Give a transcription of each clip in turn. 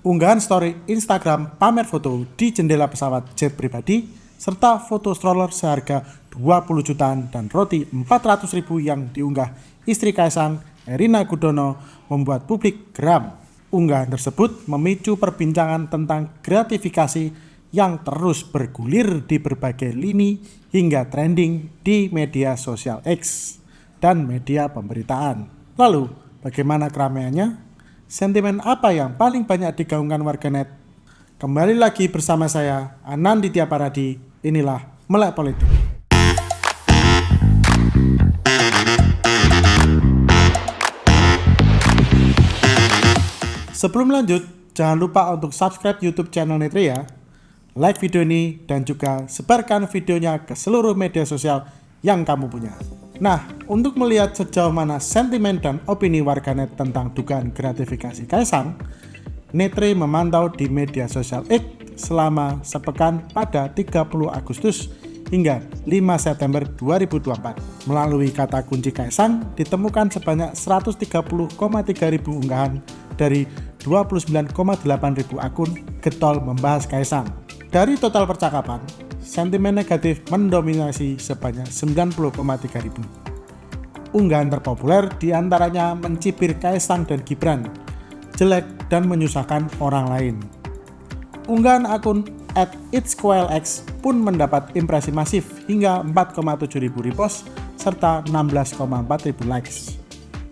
unggahan story Instagram pamer foto di jendela pesawat jet pribadi, serta foto stroller seharga 20 jutaan dan roti 400.000 yang diunggah istri Kaisang, Erina Gudono, membuat publik geram. Unggahan tersebut memicu perbincangan tentang gratifikasi yang terus bergulir di berbagai lini hingga trending di media sosial X dan media pemberitaan. Lalu, bagaimana keramaiannya? Sentimen apa yang paling banyak digaungkan warganet? Kembali lagi bersama saya, Ananditya Paradi. Inilah Melek Politik. Sebelum lanjut, jangan lupa untuk subscribe YouTube channel Netre ya. Like video ini dan juga sebarkan videonya ke seluruh media sosial yang kamu punya. Nah, untuk melihat sejauh mana sentimen dan opini warganet tentang dugaan gratifikasi Kaisang, Netre memantau di media sosial X selama sepekan pada 30 Agustus hingga 5 September 2024. Melalui kata kunci Kaisang, ditemukan sebanyak 130,3 ribu unggahan dari 29,8 ribu akun getol membahas Kaisang. Dari total percakapan, sentimen negatif mendominasi sebanyak 90,3 ribu. Unggahan terpopuler diantaranya mencibir Kaisang dan Gibran, jelek dan menyusahkan orang lain. Unggahan akun @itsqlx pun mendapat impresi masif hingga 4,7 ribu repost serta 16,4 ribu likes.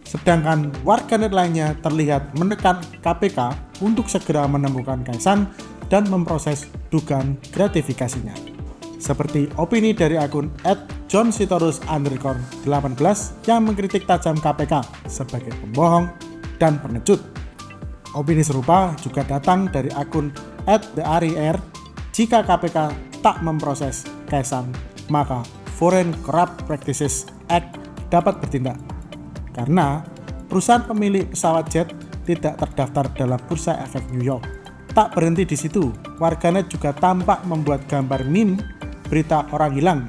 Sedangkan warganet lainnya terlihat menekan KPK untuk segera menemukan Kaisang dan memproses dugaan gratifikasinya. Seperti opini dari akun @johnsitorus_18 yang mengkritik tajam KPK sebagai pembohong dan pengecut. Opini serupa juga datang dari akun @thearier. Jika KPK tak memproses Kaisang, maka Foreign Corrupt Practices Act dapat bertindak. Karena perusahaan pemilik pesawat jet tidak terdaftar dalam Bursa Efek New York. Tak berhenti di situ, warganet juga tampak membuat gambar meme berita orang hilang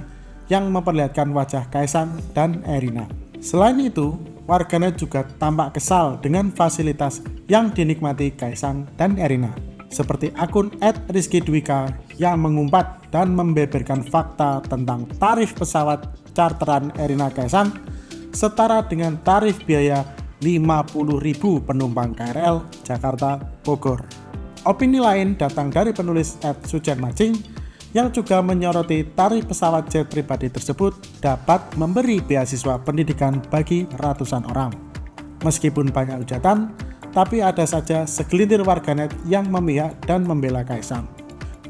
yang memperlihatkan wajah Kaisang dan Erina. Selain itu, warganet juga tampak kesal dengan fasilitas yang dinikmati Kaisang dan Erina. Seperti akun @rizkydwika yang mengumpat dan membeberkan fakta tentang tarif pesawat charteran Erina Kaisang setara dengan tarif biaya 50.000 penumpang KRL Jakarta Bogor. Opini lain datang dari penulis @sucianmacing yang juga menyoroti tarif pesawat jet pribadi tersebut dapat memberi beasiswa pendidikan bagi ratusan orang. Meskipun banyak hujatan, tapi ada saja segelintir warganet yang memihak dan membela Kaisang.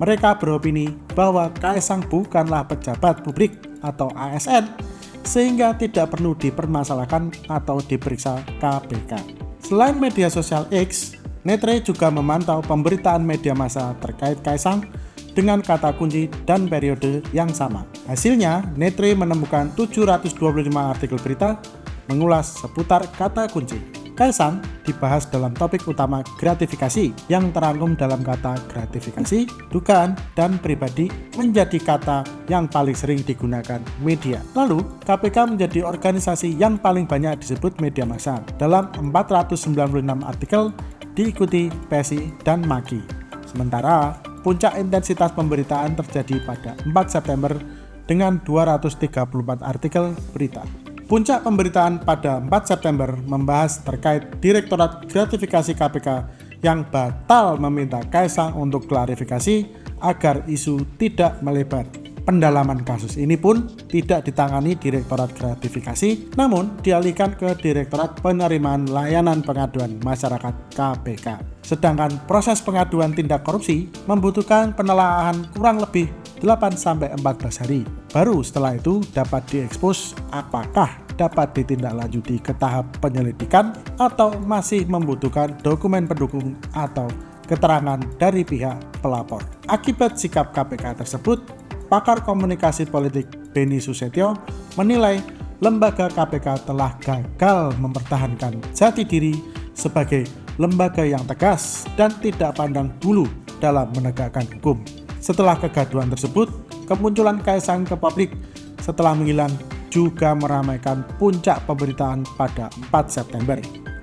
Mereka beropini bahwa Kaisang bukanlah pejabat publik atau ASN, sehingga tidak perlu dipermasalahkan atau diperiksa KPK. Selain media sosial X, Netre juga memantau pemberitaan media massa terkait Kaisang dengan kata kunci dan periode yang sama. Hasilnya, Netre menemukan 725 artikel berita mengulas seputar kata kunci. Kaisang dibahas dalam topik utama gratifikasi yang terangkum dalam kata gratifikasi, dugaan, dan pribadi menjadi kata yang paling sering digunakan media. Lalu, KPK menjadi organisasi yang paling banyak disebut media massa dalam 496 artikel diikuti PSI dan MAKI. Sementara, puncak intensitas pemberitaan terjadi pada 4 September dengan 234 artikel berita. Puncak pemberitaan pada 4 September membahas terkait Direktorat Gratifikasi KPK yang batal meminta Kaisang untuk klarifikasi agar isu tidak melebar. Pendalaman kasus ini pun tidak ditangani Direktorat Gratifikasi, namun dialihkan ke Direktorat Penerimaan Layanan Pengaduan Masyarakat KPK. Sedangkan proses pengaduan tindak korupsi membutuhkan penelaahan kurang lebih 8-14 hari. Baru setelah itu dapat diekspos apakah dapat ditindaklanjuti ke tahap penyelidikan atau masih membutuhkan dokumen pendukung atau keterangan dari pihak pelapor. Akibat sikap KPK tersebut, pakar komunikasi politik Beni Susetyo menilai lembaga KPK telah gagal mempertahankan jati diri sebagai lembaga yang tegas dan tidak pandang bulu dalam menegakkan hukum. Setelah kegaduhan tersebut, kemunculan Kaisang ke publik setelah menghilang juga meramaikan puncak pemberitaan pada 4 September.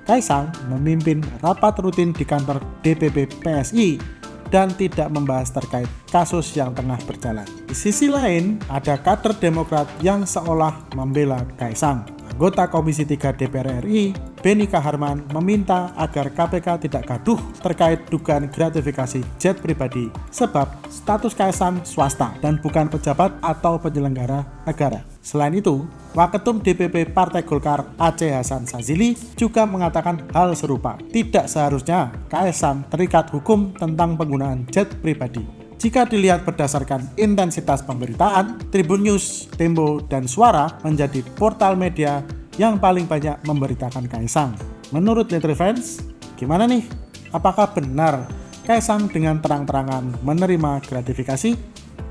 Kaisang memimpin rapat rutin di kantor DPP PSI dan tidak membahas terkait kasus yang tengah berjalan. Di sisi lain, ada kader Demokrat yang seolah membela Kaisang. Anggota Komisi 3 DPR RI, Benny Kaharman, meminta agar KPK tidak gaduh terkait dugaan gratifikasi jet pribadi sebab status Kaisang swasta dan bukan pejabat atau penyelenggara negara. Selain itu, Waketum DPP Partai Golkar Aceh Hasan Sazili juga mengatakan hal serupa. Tidak seharusnya Kaisang terikat hukum tentang penggunaan jet pribadi. Jika dilihat berdasarkan intensitas pemberitaan, Tribun News, Tempo, dan Suara menjadi portal media yang paling banyak memberitakan Kaisang. Menurut Netrifans, gimana nih? Apakah benar Kaisang dengan terang-terangan menerima gratifikasi?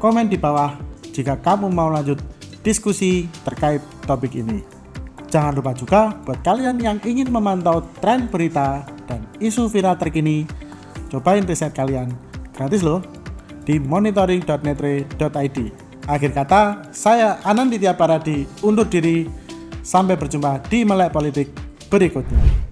Komen di bawah jika kamu mau lanjut diskusi terkait topik ini. Jangan lupa juga buat kalian yang ingin memantau tren berita dan isu viral terkini, cobain riset kalian, gratis loh, di monitoring.netre.id. Akhir kata, saya Ananditya Paradi undur diri. Sampai berjumpa di Melek Politik berikutnya.